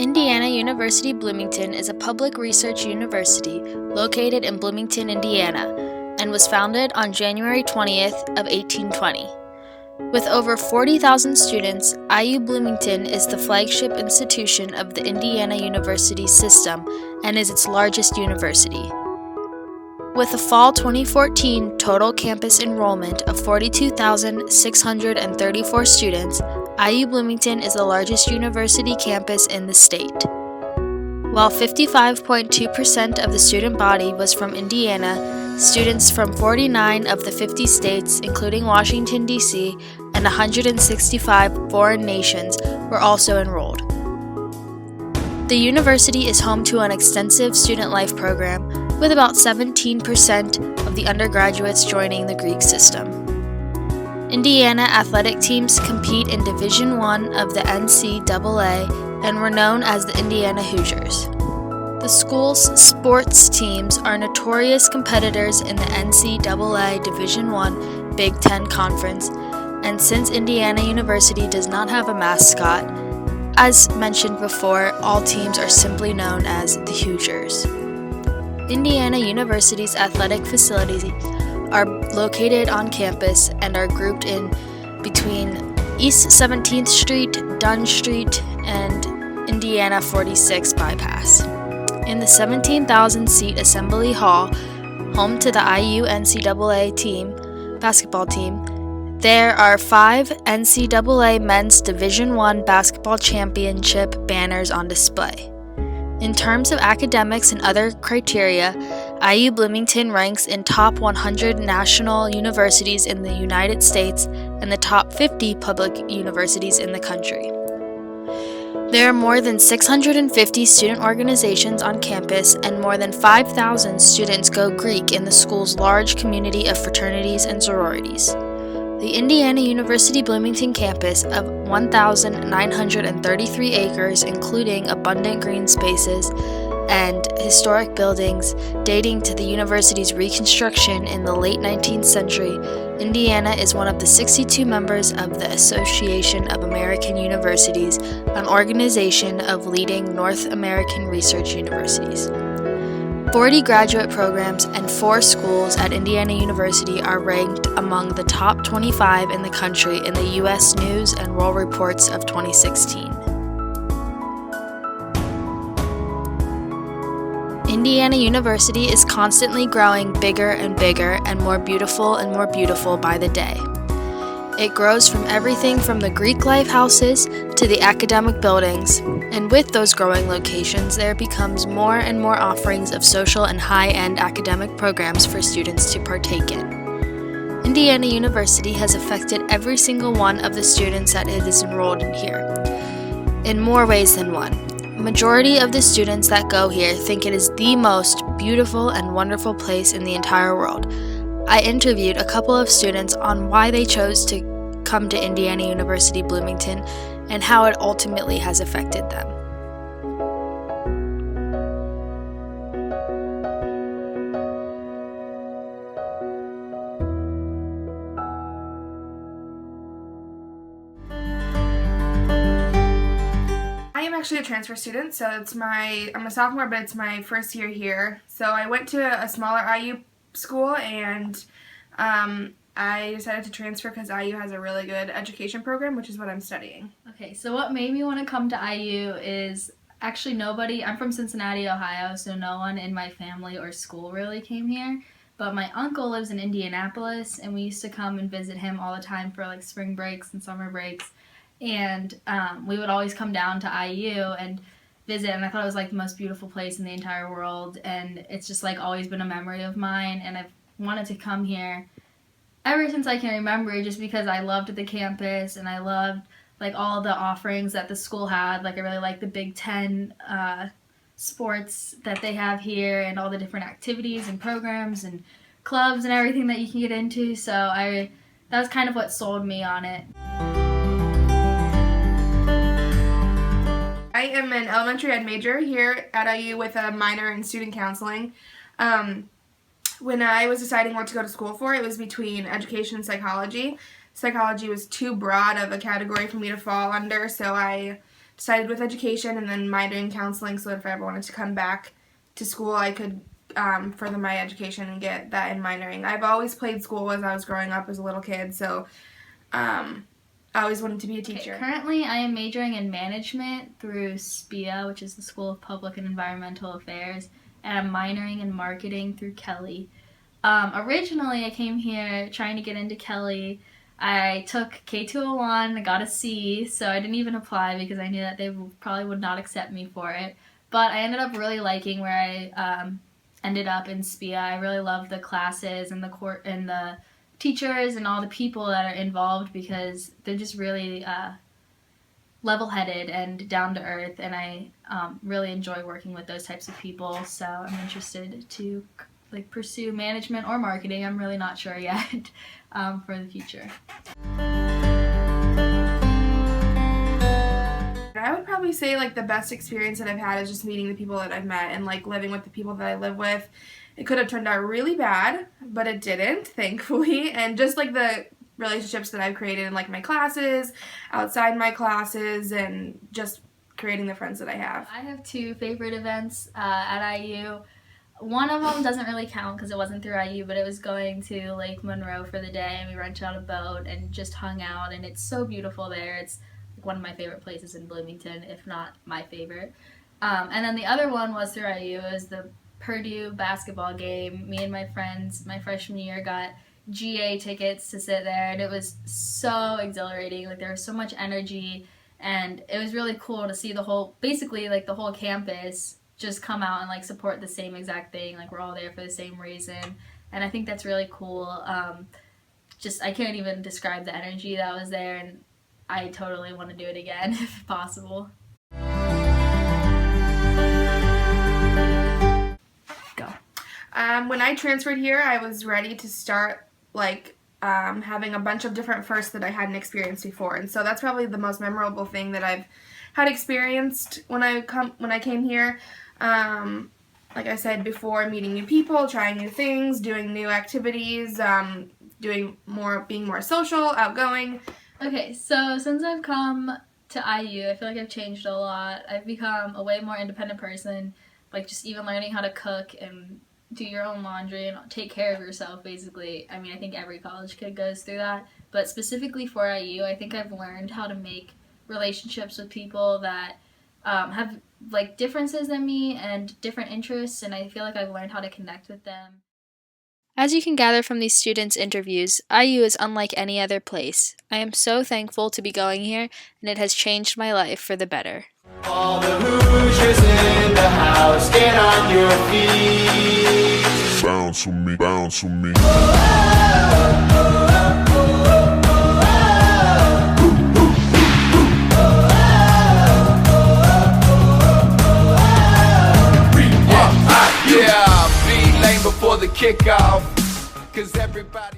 Indiana University Bloomington is a public research university located in Bloomington, Indiana, and was founded on January 20th of 1820. With over 40,000 students, IU Bloomington is the flagship institution of the Indiana University system and is its largest university. With a fall 2014 total campus enrollment of 42,634 students, IU Bloomington is the largest university campus in the state. While 55.2% of the student body was from Indiana, students from 49 of the 50 states, including Washington, D.C., and 165 foreign nations were also enrolled. The university is home to an extensive student life program, with about 17% of the undergraduates joining the Greek system. Indiana athletic teams compete in Division I of the NCAA and were known as the Indiana Hoosiers. The school's sports teams are notorious competitors in the NCAA Division I Big Ten Conference, and since Indiana University does not have a mascot, as mentioned before, all teams are simply known as the Hoosiers. Indiana University's athletic facilities are located on campus and are grouped in between East 17th Street, Dunn Street, and Indiana 46 Bypass. In the 17,000-seat Assembly Hall, home to the IU NCAA basketball team, there are 5 NCAA Men's Division I Basketball Championship banners on display. In terms of academics and other criteria, IU Bloomington ranks in top 100 national universities in the United States and the top 50 public universities in the country. There are more than 650 student organizations on campus, and more than 5,000 students go Greek in the school's large community of fraternities and sororities. The Indiana University Bloomington campus of 1,933 acres, including abundant green spaces and historic buildings dating to the university's reconstruction in the late 19th century, Indiana is one of the 62 members of the Association of American Universities, an organization of leading North American research universities. 40 graduate programs and 4 schools at Indiana University are ranked among the top 25 in the country in the U.S. News and World Reports of 2016. Indiana University is constantly growing bigger and bigger and more beautiful by the day. It grows from everything from the Greek life houses to the academic buildings, and with those growing locations, there becomes more and more offerings of social and high-end academic programs for students to partake in. Indiana University has affected every single one of the students that it is enrolled in here, in more ways than one. A majority of the students that go here think it is the most beautiful and wonderful place in the entire world. I interviewed a couple of students on why they chose to come to Indiana University Bloomington and how it ultimately has affected them. I am actually a transfer student, so I'm a sophomore, but it's my first year here. So I went to a smaller IU school, and I decided to transfer because IU has a really good education program, which is what I'm studying. Okay, so what made me want to come to IU is actually I'm from Cincinnati, Ohio, so no one in my family or school really came here. But my uncle lives in Indianapolis, and we used to come and visit him all the time for like spring breaks and summer breaks. And we would always come down to IU and visit, and I thought it was like the most beautiful place in the entire world, and it's just like always been a memory of mine, and I've wanted to come here ever since I can remember, just because I loved the campus and I loved like all the offerings that the school had. Like I really liked the Big Ten sports that they have here and all the different activities and programs and clubs and everything that you can get into, so that was kind of what sold me on it. I am an elementary ed major here at IU with a minor in student counseling. When I was deciding what to go to school for, it was between education and psychology. Psychology was too broad of a category for me to fall under, so I decided with education and then minoring in counseling, so that if I ever wanted to come back to school, I could further my education and get that in minoring. I've always played school as I was growing up as a little kid, so I always wanted to be a teacher. Okay, currently, I am majoring in management through SPIA, which is the School of Public and Environmental Affairs, and I'm minoring in marketing through Kelly. Originally, I came here trying to get into Kelly. I took K201, I got a C, so I didn't even apply because I knew that they probably would not accept me for it. But I ended up really liking where I ended up in SPIA. I really loved the classes and the teachers and all the people that are involved because they're just really level-headed and down-to-earth, and I really enjoy working with those types of people, so I'm interested to pursue management or marketing. I'm really not sure yet for the future. I would probably say the best experience that I've had is just meeting the people that I've met and living with the people that I live with. It could have turned out really bad, but it didn't, thankfully. And just the relationships that I've created in my classes, outside my classes, and just creating the friends that I have. I have 2 favorite events at IU. One of them doesn't really count because it wasn't through IU, but it was going to Lake Monroe for the day, and we rented out a boat and just hung out, and it's so beautiful there. It's one of my favorite places in Bloomington, if not my favorite. And then the other one was through IU. It was the Purdue basketball game. Me and my friends, my freshman year, got GA tickets to sit there, and it was so exhilarating. There was so much energy, and it was really cool to see the whole campus just come out and support the same exact thing. We're all there for the same reason, and I think that's really cool. I can't even describe the energy that was there, and I totally want to do it again if possible. Go. When I transferred here, I was ready to start having a bunch of different firsts that I hadn't experienced before, and so that's probably the most memorable thing that I've had experienced when I came here. Like I said before, meeting new people, trying new things, doing new activities, being more social, outgoing. Okay, so since I've come to IU, I feel like I've changed a lot. I've become a way more independent person, just even learning how to cook and do your own laundry and take care of yourself, basically. I mean, I think every college kid goes through that, but specifically for IU, I think I've learned how to make relationships with people that have differences than me and different interests, and I feel like I've learned how to connect with them. As you can gather from these students' interviews, IU is unlike any other place. I am so thankful to be going here, and it has changed my life for the better. All the Hoosiers in the house, get on your feet. Bounce with me, bounce with me. Yeah, be lame before the kickoff, 'cause everybody